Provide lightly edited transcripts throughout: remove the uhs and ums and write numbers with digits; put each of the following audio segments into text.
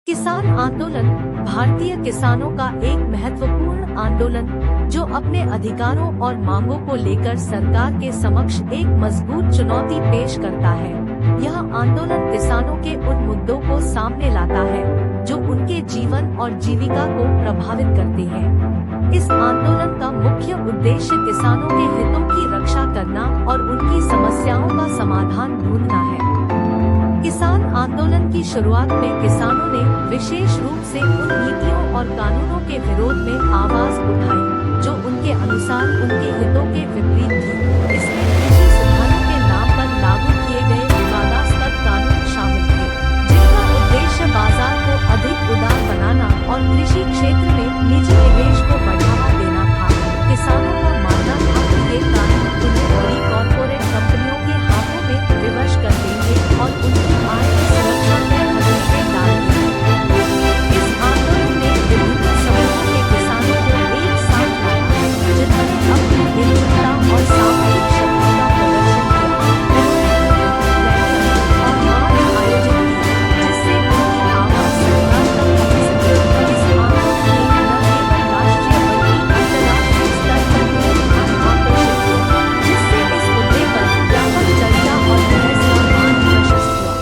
किसान आंदोलन भारतीय किसानों का एक महत्वपूर्ण आंदोलन जो अपने अधिकारों और मांगों को लेकर सरकार के समक्ष एक मजबूत चुनौती पेश करता है। यह आंदोलन किसानों के उन मुद्दों को सामने लाता है जो उनके जीवन और जीविका को प्रभावित करते हैं। इस आंदोलन का मुख्य उद्देश्य किसानों के हितों की रक्षा करना और उनकी समस्याओं का समाधान ढूंढना है। किसान आंदोलन की शुरुआत में किसानों ने विशेष रूप से उन नीतियों और कानूनों के विरोध में आवाज उठाई जो उनके अनुसार उनके हितों के विपरीत थी। इसमें कृषि सुधारों के नाम पर लागू किए गए विवादास्पद कानून शामिल थे, जिनका उद्देश्य बाजार को अधिक उदार बनाना और कृषि क्षेत्र में निजी निवेश को बढ़ावा देना था। किसानों का मानना था कि ये कानून उन्हें बड़ी कॉर्पोरेट कंपनियों के हाथों में विवश कर देंगे और उनकी आय की सुरक्षा में खतरे में डाल देंगे। इस आंदोलन ने विभिन्न समूहों के किसानों को एक साथ लाया, जिन्होंने अपनी एकजुटता और सामूहिक शक्ति का प्रदर्शन किया और मार्च आयोजित की, जिससे उनकी आवाज सरकार तक पहुंच सके। इस आंदोलन ने न केवल राष्ट्रीय बल्कि अंतर्राष्ट्रीय स्तर पर भी ध्यान आकर्षित किया, जिससे इस मुद्दे पर व्यापक चर्चा और बहस का मान प्रशस्त हुआ।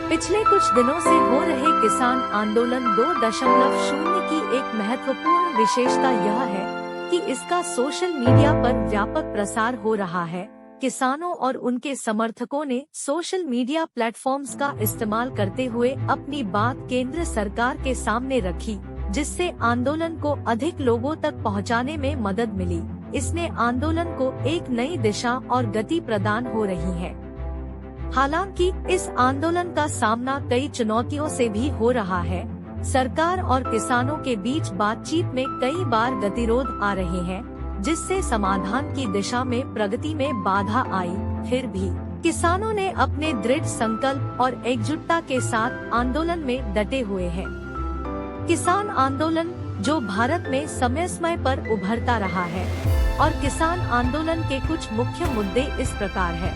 पिछले कुछ दिनों से हो रहे किसान आंदोलन 2.0 की एक महत्वपूर्ण विशेषता यह है कि इसका सोशल मीडिया पर व्यापक प्रसार हो रहा है। किसानों और उनके समर्थकों ने सोशल मीडिया प्लेटफॉर्म्स का इस्तेमाल करते हुए अपनी बात केंद्र सरकार के सामने रखी, जिससे आंदोलन को अधिक लोगों तक पहुंचाने में मदद मिली। इसने आंदोलन को एक नई दिशा और गति प्रदान हो रही है। हालांकि इस आंदोलन का सामना कई चुनौतियों से भी हो रहा है। सरकार और किसानों के बीच बातचीत में कई बार गतिरोध आ रहे हैं, जिससे समाधान की दिशा में प्रगति में बाधा आई। फिर भी किसानों ने अपने दृढ़ संकल्प और एकजुटता के साथ आंदोलन में डटे हुए हैं। किसान आंदोलन जो भारत में समय समय पर उभरता रहा है और किसान आंदोलन के कुछ मुख्य मुद्दे इस प्रकार है।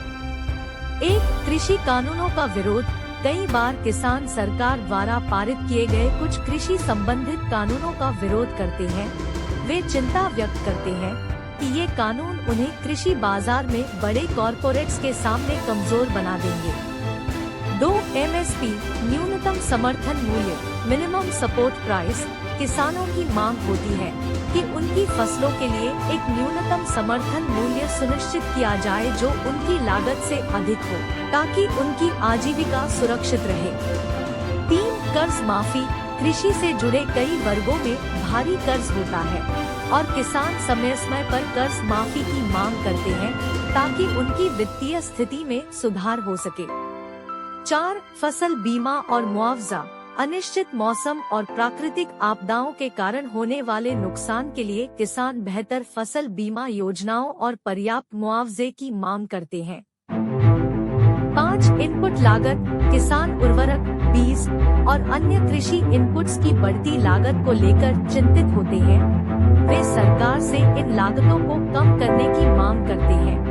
1. कृषि कानूनों का विरोध। कई बार किसान सरकार द्वारा पारित किए गए कुछ कृषि संबंधित कानूनों का विरोध करते हैं। वे चिंता व्यक्त करते हैं कि ये कानून उन्हें कृषि बाजार में बड़े कॉरपोरेट्स के सामने कमजोर बना देंगे। 2. MSP न्यूनतम समर्थन मूल्य मिनिमम सपोर्ट प्राइस। किसानों की मांग होती है कि उनकी फसलों के लिए एक न्यूनतम समर्थन मूल्य सुनिश्चित किया जाए जो उनकी लागत से अधिक हो, ताकि उनकी आजीविका सुरक्षित रहे। 3. कर्ज माफी। कृषि से जुड़े कई वर्गों में भारी कर्ज होता है और किसान समय समय पर कर्ज माफी की मांग करते हैं ताकि उनकी वित्तीय स्थिति में सुधार हो सके। 4. फसल बीमा और मुआवजा। अनिश्चित मौसम और प्राकृतिक आपदाओं के कारण होने वाले नुकसान के लिए किसान बेहतर फसल बीमा योजनाओं और पर्याप्त मुआवजे की मांग करते हैं। 5. इनपुट लागत। किसान उर्वरक, बीज और अन्य कृषि इनपुट्स की बढ़ती लागत को लेकर चिंतित होते हैं। वे सरकार से इन लागतों को कम करने की मांग करते हैं।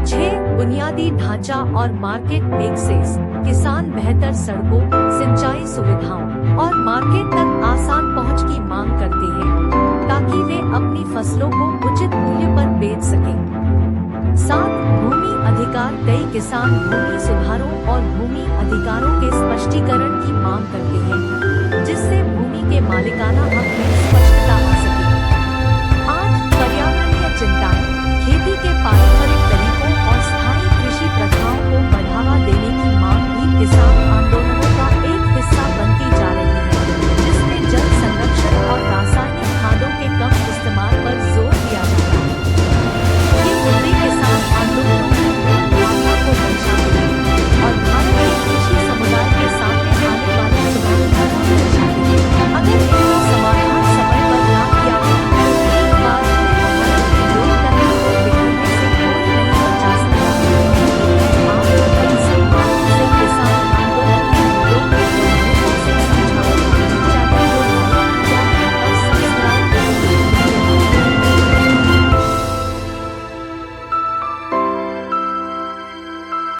6. बुनियादी ढांचा और मार्केट एक्सेस। किसान बेहतर सड़कों, सिंचाई सुविधाओं और मार्केट तक आसान पहुंच की मांग करते हैं ताकि वे अपनी फसलों को उचित मूल्य पर बेच सकें। 7. भूमि अधिकार। कई किसान भूमि सुधारों और भूमि अधिकारों के स्पष्टीकरण की मांग करते हैं, जिससे भूमि के मालिकाना